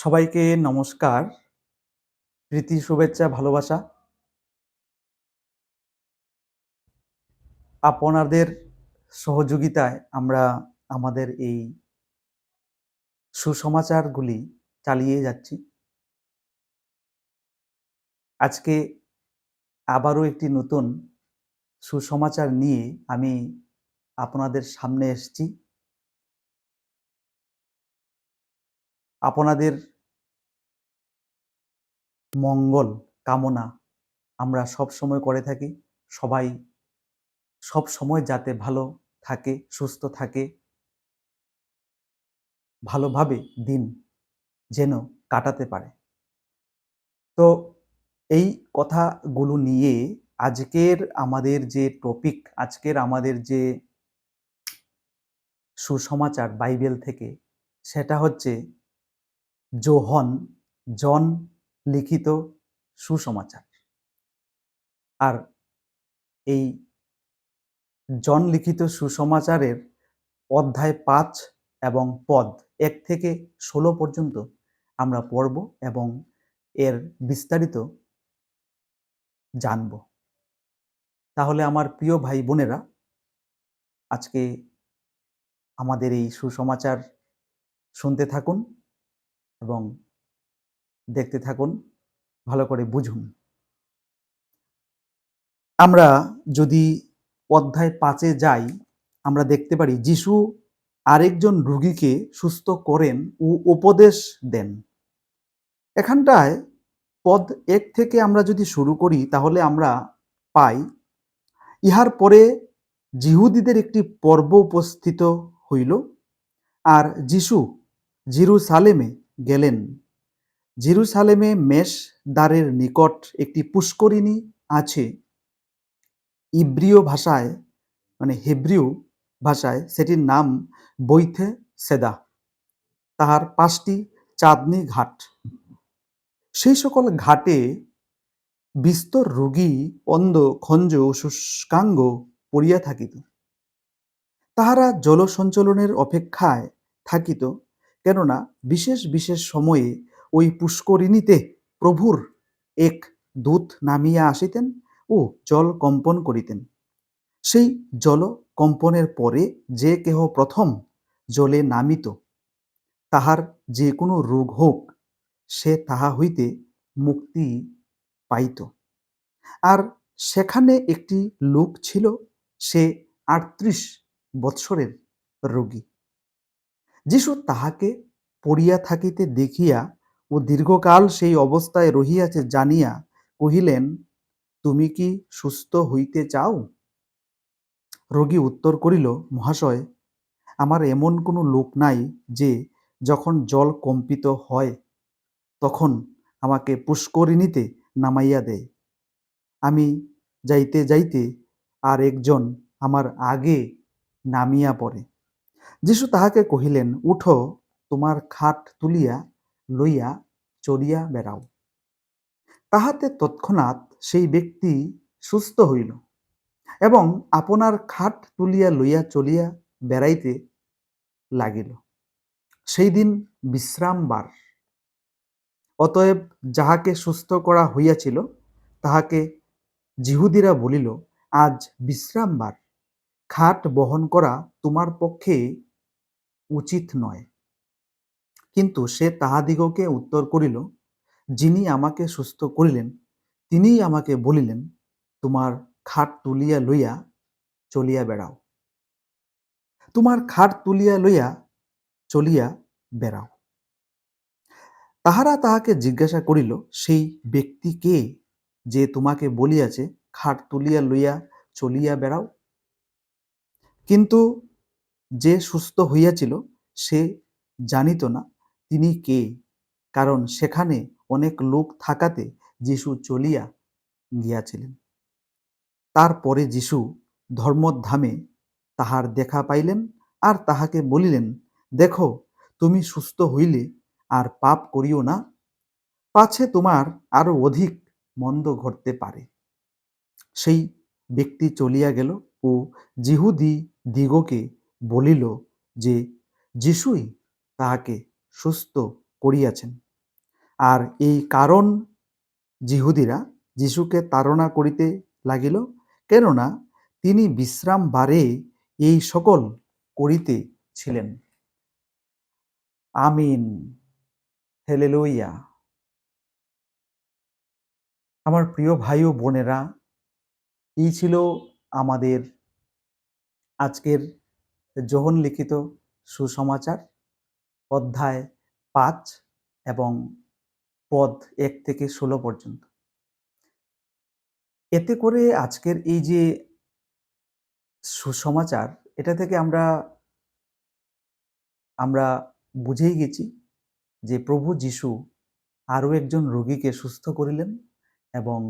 সবাইকে নমস্কার, প্রীতি, শুভেচ্ছা, ভালোবাসা। আপনাদের সহযোগিতায় আমরা আমাদের এই সুসমাচারগুলি চালিয়ে যাচ্ছি। আজকে আবারও একটি নতুন সুসমাচার নিয়ে আমি আপনাদের সামনে এসেছি। আপনাদের মঙ্গল কামনা আমরা সবসময় করে থাকি। সবাই সবসময় যাতে ভালো থাকে, সুস্থ থাকে, ভালোভাবে দিন যেন কাটাতে পারে। তো এই কথাগুলো নিয়ে আজকের আমাদের যে টপিক, আজকের আমাদের যে সুসমাচার বাইবেল থেকে, সেটা হচ্ছে জন লিখিত সুসমাচার। আর এই জন লিখিত সুসমাচারের অধ্যায় 5 এবং পদ 1 থেকে 16 পর্যন্ত আমরা পড়ব এবং এর বিস্তারিত জানব। তাহলে আমার প্রিয় ভাই বোনেরা, আজকে আমাদের এই সুসমাচার শুনতে থাকুন এবং দেখতে থাকুন, ভালো করে বুঝুন। আমরা যদি অধ্যায় 5-এ যাই, আমরা দেখতে পারি যিশু আরেকজন রোগীকে সুস্থ করেন ও উপদেশ দেন। এখানটায় পদ 1 থেকে আমরা যদি শুরু করি তাহলে আমরা পাই, ইহার পরে যিহুদীদের একটি পর্ব উপস্থিত হইল, আর যিশু জেরুসালেমে গেলেন। জেরুসালেমে মেষ দ্বারের নিকট একটি পুষ্করিণী আছে। ইব্রীয় ভাষায় হেব্রিয় ভাষায় সেটির নাম বৈথে সেদা। তাহার 5টি চাঁদনি ঘাট। সেই সকল ঘাটে বিস্তর রোগী, অন্ধ, খঞ্জ ও শুষ্কাঙ্গ পড়িয়া থাকিত। তাহারা জলসঞ্চলনের অপেক্ষায় থাকিত, কেননা বিশেষ বিশেষ সময়ে ওই পুষ্করিণীতে প্রভুর এক দূত নামিয়া আসিতেন ও জল কম্পন করিতেন। সেই জল কম্পনের পরে যে কেহ প্রথম জলে নামিত, তাহার যে কোনো রোগ হোক, সে তাহা হইতে মুক্তি পাইত। আর সেখানে একটি লোক ছিল, সে 38 বৎসরের রোগী। যিশু তাহাকে পড়িয়া থাকিতে দেখিয়া ও দীর্ঘকাল সেই অবস্থায় রহিয়াছে জানিয়া কহিলেন, তুমি কি সুস্থ হইতে চাও? রোগী উত্তর করিল, মহাশয়, আমার এমন কোনো লোক নাই যে যখন জল কম্পিত হয় তখন আমাকে পুষ্করিণীতে নামাইয়া দেয়। আমি যাইতে যাইতে আর একজন আমার আগে নামিয়া পড়ে। যিশু তাহাকে কহিলেন, উঠো, তোমার খাট তুলিয়া লইয়া চলিয়া বেড়াও। তাহাতে তৎক্ষণাৎ সেই ব্যক্তি সুস্থ হইল এবং আপনার খাট তুলিয়া লইয়া চলিয়া বেড়াইতে লাগিল। সেই দিন বিশ্রামবার। অতএব যাহাকে সুস্থ করা হইয়াছিল তাহাকে যিহুদীরা বলিল, আজ বিশ্রামবার, খাট বহন করা তোমার পক্ষে উচিত নয়। কিন্তু সে তাহাদিগকে উত্তর করিল, যিনি আমাকে সুস্থ করিলেন তিনিই আমাকে বলিলেন, তোমার খাট তুলিয়া লইয়া চলিয়া বেড়াও। তোমার খাট তুলিয়া লইয়া চলিয়া বেড়াও। তাহারা তাহাকে জিজ্ঞাসা করিল, সেই ব্যক্তি কে যে তোমাকে বলিয়াছে, খাট তুলিয়া লইয়া চলিয়া বেড়াও? কিন্তু যে সুস্থ হইয়াছিল সে জানিত না তিনি কে, কারণ সেখানে অনেক লোক থাকাতে যিশু চলিয়া গিয়াছিলেন। তারপরে যিশু ধর্মধামে তাহার দেখা পাইলেন আর তাহাকে বলিলেন, দেখো, তুমি সুস্থ হইলে আর পাপ করিও না, পাছে তোমার আরো অধিক মন্দ ঘটতে পারে। সেই ব্যক্তি চলিয়া গেল ও যিহুদি দিগকে বলিল যে যিশুই তাহাকে সুস্থ করিয়াছেন। আর এই কারণ যিহুদীরা যীশুকে তাড়না করিতে লাগিল, কেননা তিনি বিশ্রামবারে এই সকল করিতেছিলেন। আমিন। হেলেলুইয়া। আমার প্রিয় ভাই ও বোনেরা, এই ছিল আমাদের আজকের যোহন লিখিত সুসমাচার অধ্যায় ৫ এবং পদ ১ থেকে ১৬ পর্যন্ত। এতে করে আজকের এই যে সুসমাচার, এটা থেকে আমরা বুঝেই গেছি যে প্রভু যীশু আরও একজন রোগীকে সুস্থ করিলেন এবং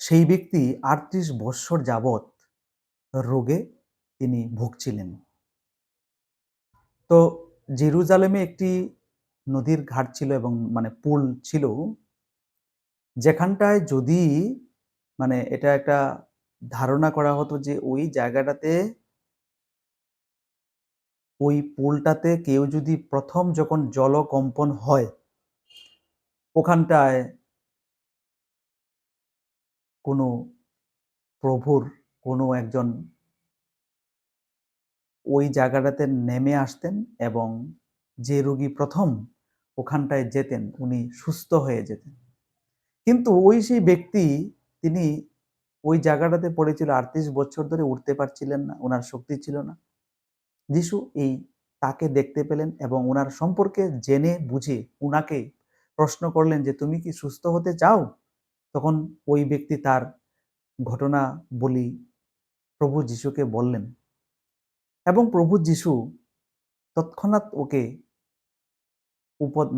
সেই ব্যক্তি ৩৮ বৎসর যাবৎ রোগে তিনি ভুগছিলেন। তো জেরুজালেমে একটি নদীর ঘাট ছিল এবং পুল ছিল, যেখানটায় যদি এটা একটা ধারণা করা হতো যে ওই জায়গাটাতে, ওই পুলটাতে কেউ যদি প্রথম যখন জলকম্পন হয়, ওখানটায় কোনো প্রভুর কোনো একজন ওই জায়গাটাতে নেমে আসতেন এবং যে রোগী প্রথম ওখানটায় যেতেন উনি সুস্থ হয়ে যেতেন। কিন্তু সেই ব্যক্তি, তিনি ওই জায়গাটাতে পড়েছিল, ৩৮ বছর ধরে উঠতে পারছিলেন না, ওনার শক্তি ছিল না। যিশু তাকে দেখতে পেলেন এবং ওনার সম্পর্কে জেনে বুঝে উনাকে প্রশ্ন করলেন যে তুমি কি সুস্থ হতে চাও? তখন ওই ব্যক্তি তার ঘটনা বলি প্রভু যিশুকে বললেন এবং প্রভু যিশু তৎক্ষণাৎ ওকে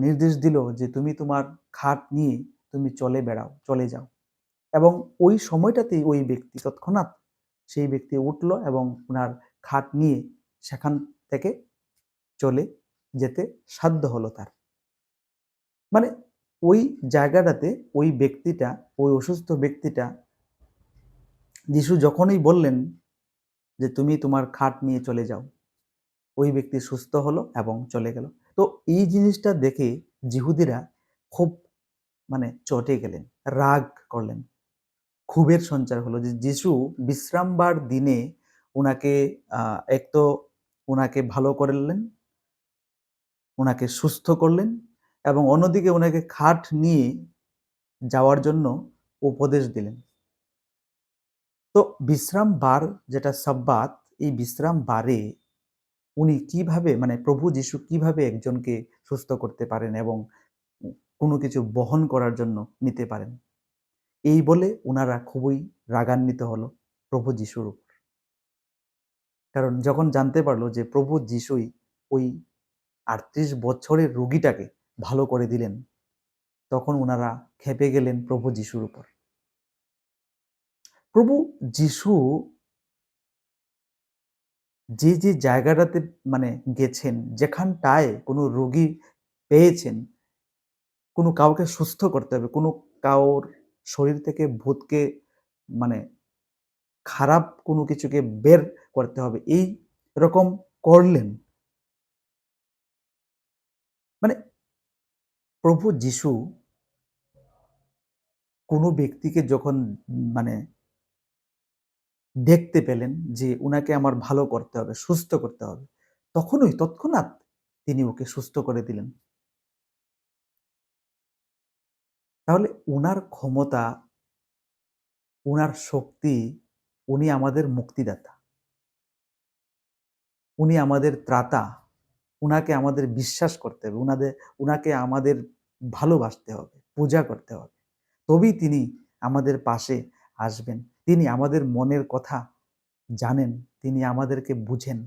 নির্দেশ দিল যে তুমি তোমার খাট নিয়ে তুমি চলে যাও। এবং ওই সময়টাতেই ওই ব্যক্তি তৎক্ষণাৎ সেই ব্যক্তি উঠল এবং ওনার খাট নিয়ে সেখান থেকে চলে যেতে সাধ্য হলো তার। ওই জায়গাটাতে ওই ব্যক্তিটা, ওই অসুস্থ ব্যক্তিটা, যিশু যখনই বললেন যে তুমি তোমার খাট নিয়ে চলে যাও, ওই ব্যক্তি সুস্থ হলো এবং চলে গেল। তো এই জিনিসটা দেখে যিহুদিরা খুব চটে গেলেন, রাগ করলেন, ক্ষোভের সঞ্চার হলো যে যিশু বিশ্রামবার দিনে ওনাকে এক তো ওনাকে ভালো করলেন, ওনাকে সুস্থ করলেন এবং অন্যদিকে ওনাকে খাট নিয়ে যাওয়ার জন্য উপদেশ দিলেন। তো বিশ্রাম বার যেটা সাব্বাত, এই বিশ্রাম বারে উনি কিভাবে প্রভু যিশু কিভাবে একজনকে সুস্থ করতে পারেন এবং কোনো কিছু বহন করার জন্য নিতে পারেন, এই বলে ওনারা খুবই রাগান্বিত হলো প্রভু যিশুর উপর। কারণ যখন জানতে পারলো যে প্রভু যিশুই ওই ৩৮ বছরের রোগীটাকে ভালো করে দিলেন, তখন ওনারা ক্ষেপে গেলেন প্রভু যিশুর উপর। প্রভু যিশু যে জায়গাটাতে গেছেন, যেখানটায় কোনো রোগী পেয়েছেন, কোনো কাউকে সুস্থ করতে হবে, কোনো কাউর শরীর থেকে ভূতকে মানে খারাপ কোনো কিছুকে বের করতে হবে, এই রকম করলেন। প্রভু যিশু কোনো ব্যক্তিকে যখন দেখতে পেলেন যে উনাকে আমার ভালো করতে হবে, সুস্থ করতে হবে, তৎক্ষণাৎ তিনি ওকে সুস্থ করে দিলেন। তাহলে উনার ক্ষমতা, উনার শক্তি, উনি আমাদের মুক্তিদাতা, উনি আমাদের ত্রাতা, উনাকে আমাদের বিশ্বাস করতে হবে, উনাকে আমাদের ভালোবাসতে হবে, পূজা করতে হবে, তবেই তিনি আমাদের পাশে আসবেন। তিনি আমাদের মনের কথা জানেন, তিনি আমাদেরকে বুঝেন।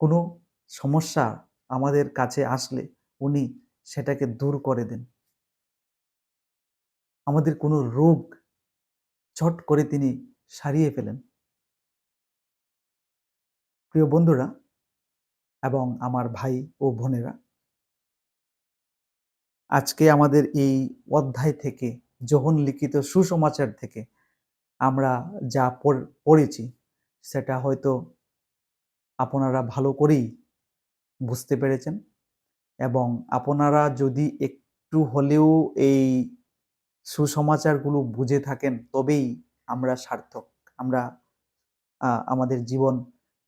কোনো সমস্যা আমাদের কাছে আসলে উনি সেটাকে দূর করে দেন। আমাদের কোনো রোগ চট করে তিনি সারিয়ে ফেলেন। প্রিয় বন্ধুরা এবং আমার ভাই ও বোনেরা, আজকে আমাদের এই অধ্যায় থেকে, যোহন লিখিত সুসমাচার থেকে আমরা যা পড়েছি, সেটা হয়তো আপনারা ভালো করেই বুঝতে পেরেছেন এবং আপনারা যদি একটু হলেও এই সুসমাচারগুলো বুঝে থাকেন, তবেই আমরা সার্থক, আমরা আমাদের জীবন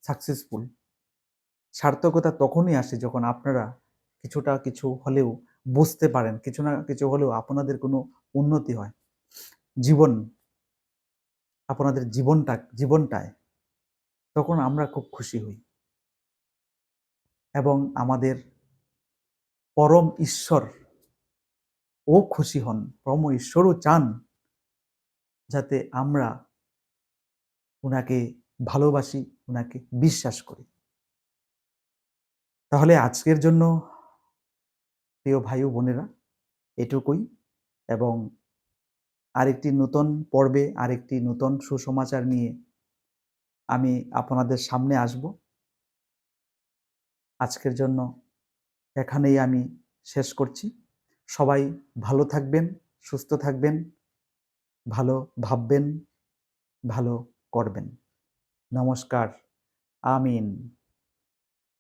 সাকসেসফুল। সার্থকতা তখনই আসে যখন আপনারা কিছু হলেও বুঝতে পারেন, কিছু না কিছু হলেও আপনাদের কোনো উন্নতি হয় জীবন, আপনাদের জীবনটায়, তখন আমরা খুব খুশি হই এবং আমাদের পরম ঈশ্বর ও খুশি হন, পরম ঈশ্বরও চান যাতে আমরা উনাকে ভালোবাসি, উনাকে বিশ্বাস করি। তাহলে আজকের জন্য প্রিয় ভাই ও বোনেরা এটুকুই, এবং আরেকটি নতুন পর্বে আরেকটি নতুন সুসমাচার নিয়ে আমি আপনাদের সামনে আসব। আজকের জন্য এখানেই আমি শেষ করছি। সবাই ভালো থাকবেন, সুস্থ থাকবেন, ভালো ভাববেন, ভালো করবেন। নমস্কার। আমিন।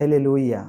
হেলেলুইয়া।